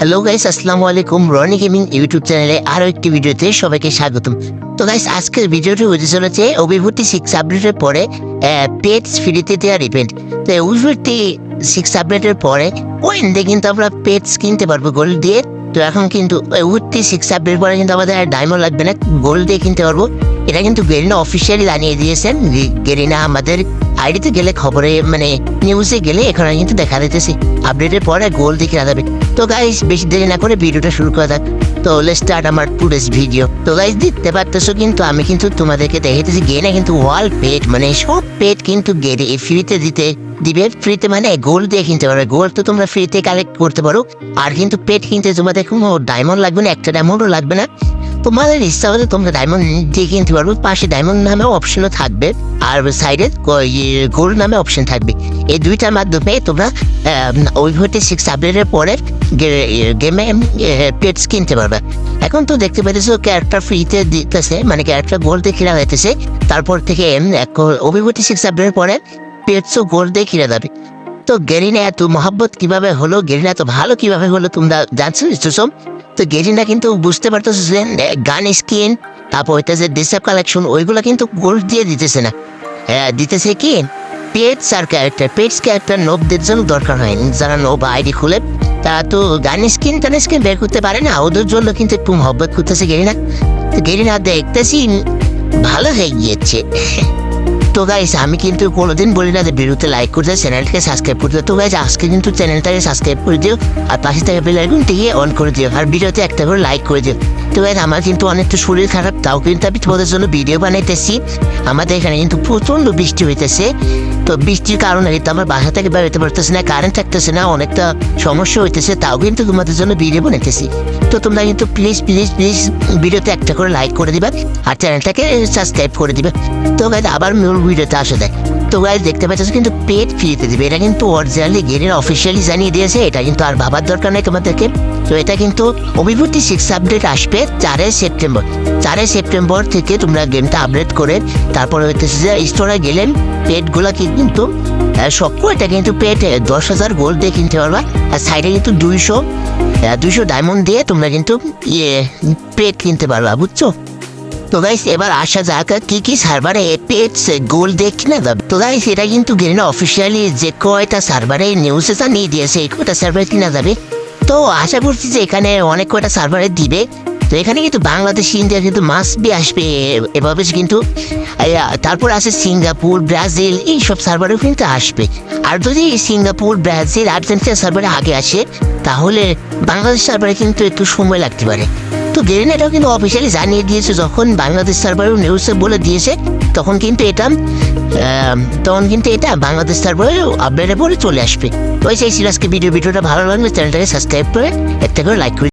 Hello guys, আসসালামু আলাইকুম। Roni gaming YouTube চ্যানেলে আরও একটি ভিডিওতে সবাইকে স্বাগতম। তো গাইস, আজকের ভিডিওটি হতে চলেছে অভিভূতি 6 আপডেটের পরে পেটস ফ্রিতে দেওয়ার ইভেন্ট। তো অভিভূতি 6 আপডেটের পরে ওইখানে কিন্তু আমরা পেটস কিনতে পারবো গোল্ড দিয়ে। তো এখন কিন্তু অভিভূতি 6 আপডেটের পরে কিন্তু আমাদের আর ডায়মন্ড লাগবে না, গোল্ড দিয়ে কিনতে পারবো। এটা কিন্তু গেরিনা অফিসিয়ালি জানিয়ে দিয়েছেন। গেরিনা আমাদের আইডিতে গেলে খবরে নিউজে গেলে এখানে কিন্তু দেখা দিতেছে আপডেটের পরে গোল্ড দিয়ে কেনা যাবে। তো গাইস, বেশি দেরি না করে ভিডিওটা শুরু করা যাক। তো লেটস স্টার্ট আমার টুডেস ভিডিও। তো গাইস, দেখতে পারতেছো কিন্তু আমি কিন্তু তোমাদেরকে দেখাইতেছি গেরিনা কিন্তু ওয়াল পেট সব পেট কিন্তু গেরে ফ্রিতে দিবে। ফ্রিতে গোল্ড দিয়ে কিনতে পারবে। গোল্ড তো তোমরা ফ্রিতে কালেক্ট করতে পারো। আর কিন্তু পেট কিনতে তোমাদের কোনো ডায়মন্ড লাগবে না, একটা ডায়মন্ডও লাগবে না। তোমাদের ইচ্ছা হলে তোমরা ডায়মন্ড দিয়ে কিনতে পারবো। পাশে ডায়মন্ড নামে অপশনও থাকবে, আর সাইডে গোল্ড নামে অপশন থাকবে। এই দুইটার মাধ্যমে তোমরা অভিভূতি 6 আপডেটের পরে গেমে পেটস কিনতে পারবে। এখন তো দেখতে পাইতেছো ক্যারেক্টার ফ্রিতে দিতেছে, ক্যারেক্টার গোল্ড দিয়ে কিনা যাইতেছে। তারপর থেকে অভিভূতি 6 আপডেটের পরে পেটসও গোল্ড দিয়ে কিনা যাবে। তো গেরিনা এত মহাব্বত কিভাবে হলো, গেরিনা এত ভালো কিভাবে হলো তোমরা জানছো নিশ্চয়। তো গেরিনা কিন্তু বুঝতে পারতেছে যে গান স্কিন, তারপর হইতেছে ডিসঅ্যাপ কালেকশন, ওইগুলো কিন্তু গোল্ড দিয়ে দিতেছে না, দিতেছে কি পেটস আর ক্যারেক্টার। পেটস ক্যারেক্টার নোবদের জন্য দরকার হয়নি। যারা নোব আইডি খুলে তারা তো গান স্কিন বের করতে পারে না, ওদের জন্য কিন্তু একটু মহব্বত করতেছে গেরিনা। তো গেরিনা দেখতেছি ভালো হয়ে গিয়েছে। তো গাইস, আমি কিন্তু কোনোদিন বলি না যে ভিডিওতে লাইক করতে, চ্যানেলটাকে সাবস্ক্রাইব করতে। তো গাইস, আজকে কিন্তু চ্যানেলটাকে সাবস্ক্রাইব করে দিও, আর পাশে থেকে বেল আইকনটি অন করে দিও, আর ভিডিওতে একটা করে লাইক করে দিও। তো গাইস, আমার কিন্তু অনেকটা শরীর খারাপ, তাও কিন্তু আমি তোমাদের জন্য ভিডিও বানাইতেছি। আমাদের এখানে কিন্তু প্রচণ্ড বৃষ্টি হইতেছে। তো বৃষ্টির কারণে কিন্তু আমার বাসা থেকে বেরোতে পারতেছে না, কারেন্ট থাকতেছে না, অনেকটা সমস্যা হইতেছে, তাও কিন্তু তোমাদের জন্য ভিডিও বানাইতেছি। তো তোমরা কিন্তু প্লিজ ভিডিওতে একটা করে লাইক করে দিবা, আর চ্যানেলটাকে সাবস্ক্রাইব করে দিবে। তো গাইস, আবার মূল ভিডিওতে আসে দেয়। তো গাইস, দেখতে পাচ্ছ কিন্তু পেট ফ্রিতে দিবে। এটা কিন্তু অরিজিনালি গেরিনা অফিসিয়ালি জানিয়ে দিয়েছে, এটা কিন্তু আর ভাবার দরকার নেই তোমাদেরকে। তো এটা কিন্তু অভিভূতি 6 আপডেট আসবে 4 সেপ্টেম্বর থেকে তোমরা গেমটা আপডেট করে তারপরে হইতেছে যে স্টোরে গেলেন পেটগুলা কিন্তু এটা কিন্তু পেট 10,000 গোল্ড দিয়ে কিনতে পারবা। আর সাইডে কিন্তু 200 ডায়মন্ড দিয়ে তোমরা কিন্তু পেট কিনতে পারবা, বুঝছো? তো গাইস, এবার আসা যাক কি সার্ভারে পেটস গোল্ড দিয়ে কিনা যাবে। তো গাইস, এটা কিন্তু গেরিনা অফিসিয়ালি যে কয়টা সার্ভারে নিউজে জানিয়ে দিয়েছে এই কয়টা সার্ভারে কিনা যাবে। তো আশা করছি যে এখানে অনেক কয়টা সার্ভারে দিবে। তো এখানে কিন্তু বাংলাদেশ, ইন্ডিয়া কিন্তু মাস্ট বি আসবে এভাবে কিন্তু। তারপর আছে সিঙ্গাপুর, ব্রাজিল, এইসব সার্ভারেও কিন্তু আসবে। আর যদি সিঙ্গাপুর, ব্রাজিল, আর্জেন্টিনা সার্ভারে আগে আসে, তাহলে বাংলাদেশ সার্ভারে কিন্তু একটু সময় লাগতে পারে। তো গেরিনা এটাও কিন্তু অফিসিয়ালি জানিয়ে দিয়েছে, যখন বাংলাদেশ সার্ভারেও নিউজে বলে দিয়েছে তখন কিন্তু এটা বাংলাদেশ সার্ভারে আপডেটের পরে চলে আসবে। তো এই ছিল আজকে ভিডিওটা ভালো লাগলে চ্যানেলটাকে সাবস্ক্রাইব করে একটা করে লাইক করে